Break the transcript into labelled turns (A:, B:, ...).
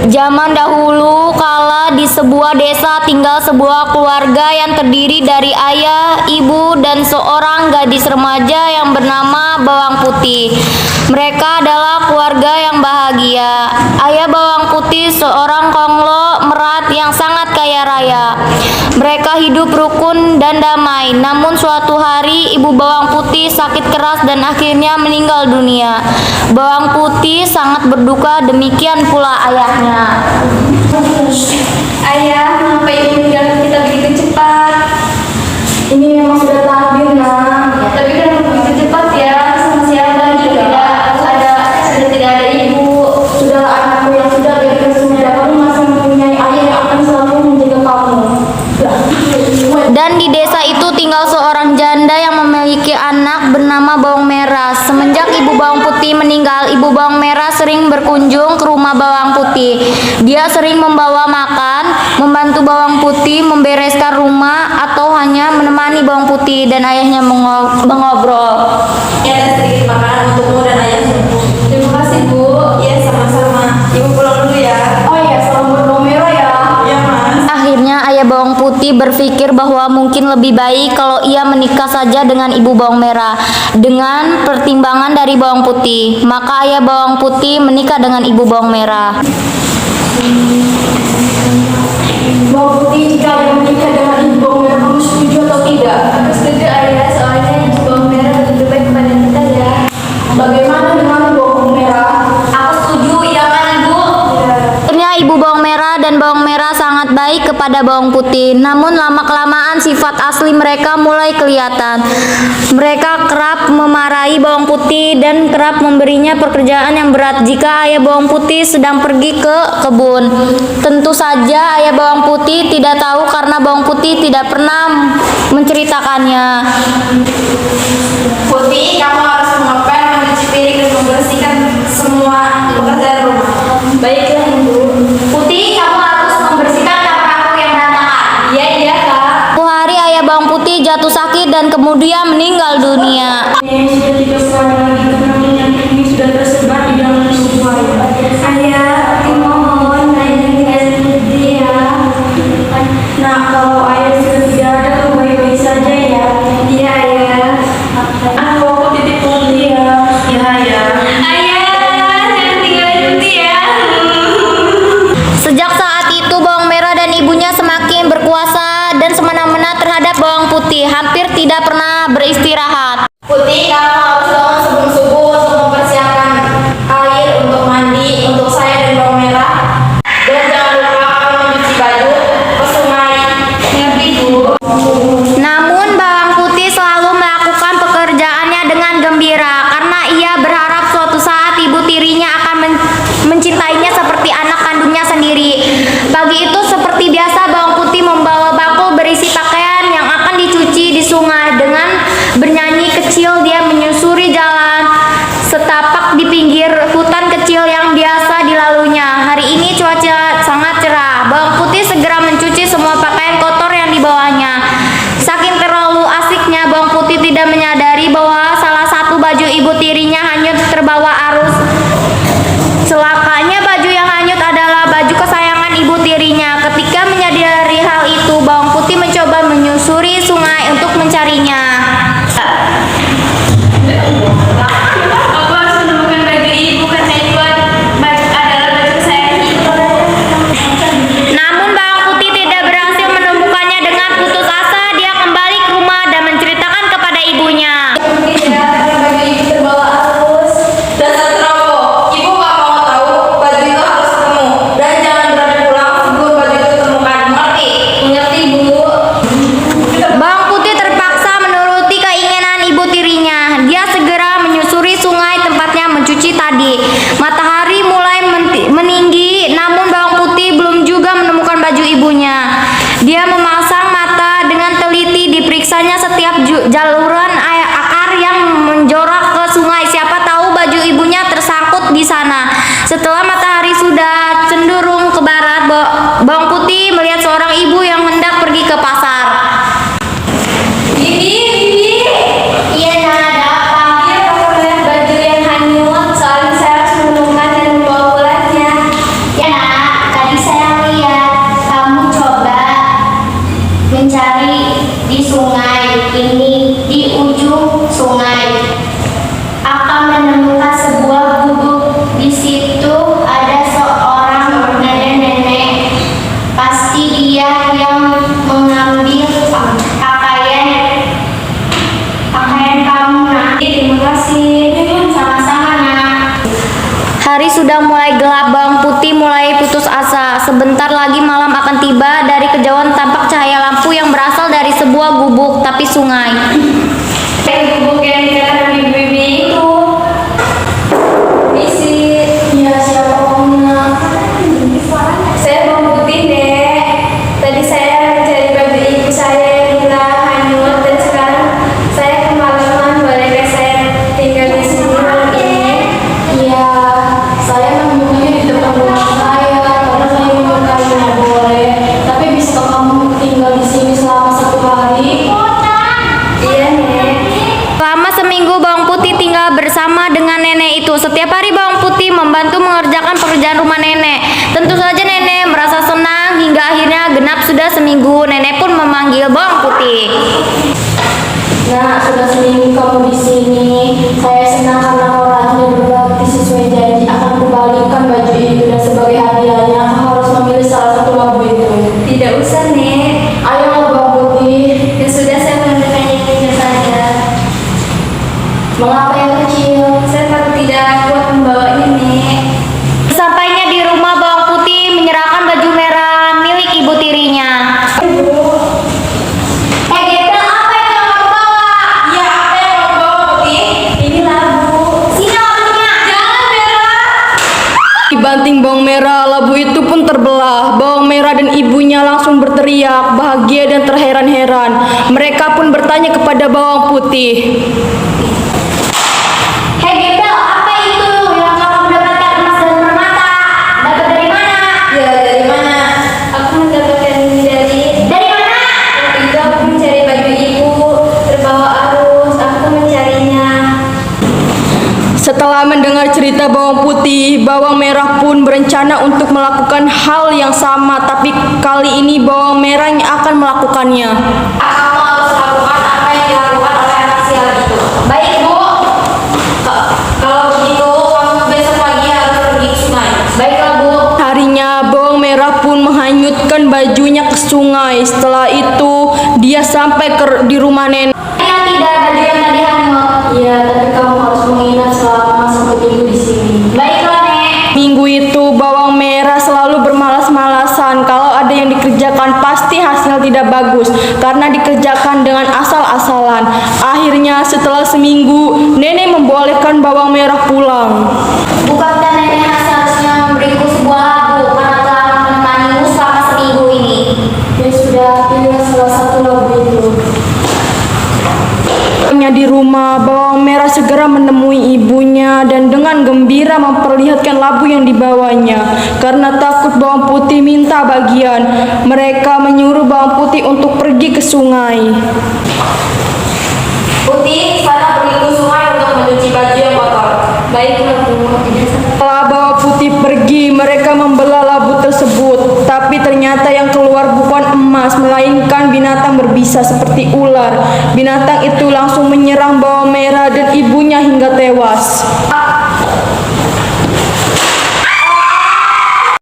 A: Zaman dahulu kala di sebuah desa tinggal sebuah keluarga yang terdiri dari ayah, ibu, dan seorang gadis remaja yang bernama Bawang Putih. Mereka adalah keluarga yang bahagia. Ayah Bawang Putih seorang konglomerat yang sangat kaya raya. Mereka hidup rukun dan damai. Namun suatu hari ibu Bawang Putih sakit keras dan akhirnya meninggal dunia. Bawang Putih sangat berduka, demikian pula ayahnya.
B: Ayah, mengapa ibu meninggalkan kita begitu cepat?
C: Ini memang sudah takdir, nak.
B: Tapi kenapa begitu cepat ya? Sama siapa sudah tidak ada ibu.
C: Sudah anakku yang sudah berikan semuanya. Kamu masih mempunyai ayah yang akan selalu menjaga kamu.
A: Dan di desa itu tinggal seorang janda yang memiliki anak bernama Bawang Merah. Semenjak ibu Bawang Putih meninggal, ibu Bawang Merah sering berkunjung ke rumah Bawang Putih. Dia sering membawa makan, membantu Bawang Putih membereskan rumah, atau hanya menemani Bawang Putih dan ayahnya mengobrol.
B: Ya, ada sedikit makanan untukmu dan ayahmu. Terima kasih, Bu. Ya, sama-sama. Ibu pulang dulu ya.
C: Oh iya, salam buat Bawang Merah ya.
B: Ya, Mas.
A: Akhirnya ayah Bawang Putih berpikir bahwa mungkin lebih baik kalau ia menikah saja dengan ibu Bawang Merah. Dengan pertimbangan dari Bawang Putih, maka ayah Bawang Putih menikah dengan ibu Bawang Merah.
C: Bawang Putih, jika ada menikah dengan ibu Bawang Merah, kamu setuju atau tidak?
B: Aku setuju, Ayah. Soalnya ibu Bawang Merah begitu baik kepada kita ya.
C: Bagaimana dengan Bawang Merah?
B: Aku setuju, ya kan, Ibu?
A: Akhirnya ibu Bawang Merah dan Bawang Merah sangat baik kepada Bawang Putih. Namun lama-kelamaan sifat asli mereka mulai kelihatan. Mereka kerap memarahi Bawang Putih dan kerap memberinya pekerjaan yang berat jika ayah Bawang Putih sedang pergi ke kebun. Tentu saja ayah Bawang Putih tidak tahu karena Bawang Putih tidak pernah menceritakannya.
B: Putih, kamu harus mengepel, mencuci piring, dan membersihkan semua pekerjaan rumah. Baiklah, Ibu. Putih, kamu harus membersihkan kamar yang berantakan. Iya, iya, Kak.
A: Suatu hari ayah Bawang Putih jatuh sakit dan kemudian meninggal dunia.
C: Yang sudah tidak kuat lagi karena penyakit ini sudah tersebar di dalam tubuh ayah.
B: Ayah, aku mohon, ayah tidak sedih ya.
C: Nah, kalau ayah sudah tidak ada, kamu baik-baik saja ya.
B: Iya, ayah.
C: Aku titip Putih ya.
B: Iya, ayah. Ayah, jangan tinggalin Putih ya.
A: Sejak saat itu Bawang Merah dan ibunya semakin berkuasa dan semena-mena terhadap Bawang Putih, hampir tidak pernah beristirahat. putih mulai putus asa. Sebentar lagi malam akan tiba. Dari kejauhan tampak cahaya lampu yang berasal dari sebuah gubuk tapi sungai.
B: Gubuk yang dikatakan ibu-ibu itu. Misi.
C: Iya, siapa orangnya?
B: Saya Bang Putih, Dek. Tadi saya mencari baju ibu saya yang hilang, hanyut, dan sekarang saya kemalaman. Bolehkah saya tinggal di sini malam ini?
C: Iya, saya menemukannya di depan rumah saya karena saya menyukainya. Boleh, tapi bisa kamu tinggal di sini selama 1 hari?
B: Iya, Nek.
A: Selama seminggu Bawang Putih tinggal bersama dengan nenek itu. Setiap hari Bawang Putih membantu mengerjakan pekerjaan rumah nenek. Tentu saja nenek merasa senang hingga akhirnya genap sudah seminggu. Nenek pun memanggil Bawang Putih.
C: Nah, sudah seminggu kamu di sini. Saya senang karena kau rajin berbakti sesuai janji. Akan kembalikan baju itu dan sebagai hadiahnya kamu harus memilih salah satu labu itu.
B: Tidak usah, Nek.
C: Ayo, Bang Putih.
B: Ya sudah, saya mengerjakannya ini saja.
C: Mengapa yang kecil?
B: Saya tidak kuat membawanya, Nek.
A: Sampainya di rumah Bawang Putih menyerahkan baju merah milik ibu tirinya.
B: Gebel, apa yang kamu bawa? Iya, apa yang kamu bawa, Putih? Ini labu. Sini labunya. Jangan, Bella.
D: Dibanting bawang merah, labu itu pun terbelah. Bawang merah dan ibunya langsung berteriak, bahagia dan terheran-heran. Mereka pun bertanya kepada Bawang Putih.
A: Hei Gebel, apa itu yang kamu mendapatkan emas dan permata? Dapat dari mana?
B: Ya, dari mana? Aku mendapatkan ini dari
A: mana?
B: waktu itu aku mencari baju ibu, terbawa arus, aku mencarinya.
D: Setelah mendengar cerita Bawang Putih, Bawang Merah pun berencana untuk melakukan hal yang sama, tapi kali ini Bawang Merah yang akan melakukannya.
B: Kamu harus lakukan apa yang dilakukan oleh anak sial itu. Baik, Bu. Kalau begitu, kamu besok pagi harus pergi ke sungai. Baiklah, Bu.
D: Harinya Bawang Merah pun menghanyutkan bajunya ke sungai. Setelah itu dia sampai di rumah nenek.
A: Ya tidak, baju yang tadi hanyut.
C: Iya, tapi kamu harus menginap selama 1 minggu di sini.
A: Baiklah, Nek.
D: Minggu itu Bawang Merah selalu bermalas-malasan. Kalau ada yang dikerjakan pasti hasil tidak bagus karena dikerjakan dengan asal-asalan. Akhirnya setelah seminggu nenek membolehkan Bawang Merah pulang.
A: Bukankah nenek seharusnya memberiku sebuah labu karena telah menemanimu selama seminggu ini?
C: Ya sudah, pilih salah satu labu itu.
D: Di rumah, Bawang Merah segera menemui ibunya dan dengan gembira memperlihatkan labu yang dibawanya. Karena takut Bawang Putih minta bagian, mereka menyuruh Bawang Putih untuk pergi ke sungai.
B: Putih, sana pergi ke sungai untuk mencuci baju yang kotor. Baiklah, Bu.
D: Setelah Bawang Putih pergi, mereka membelah labu tersebut. Tapi ternyata yang keluar bukan emas, melainkan binatang berbisa seperti ular. Binatang itu langsung menyerang Bawang Merah dan ibunya hingga tewas.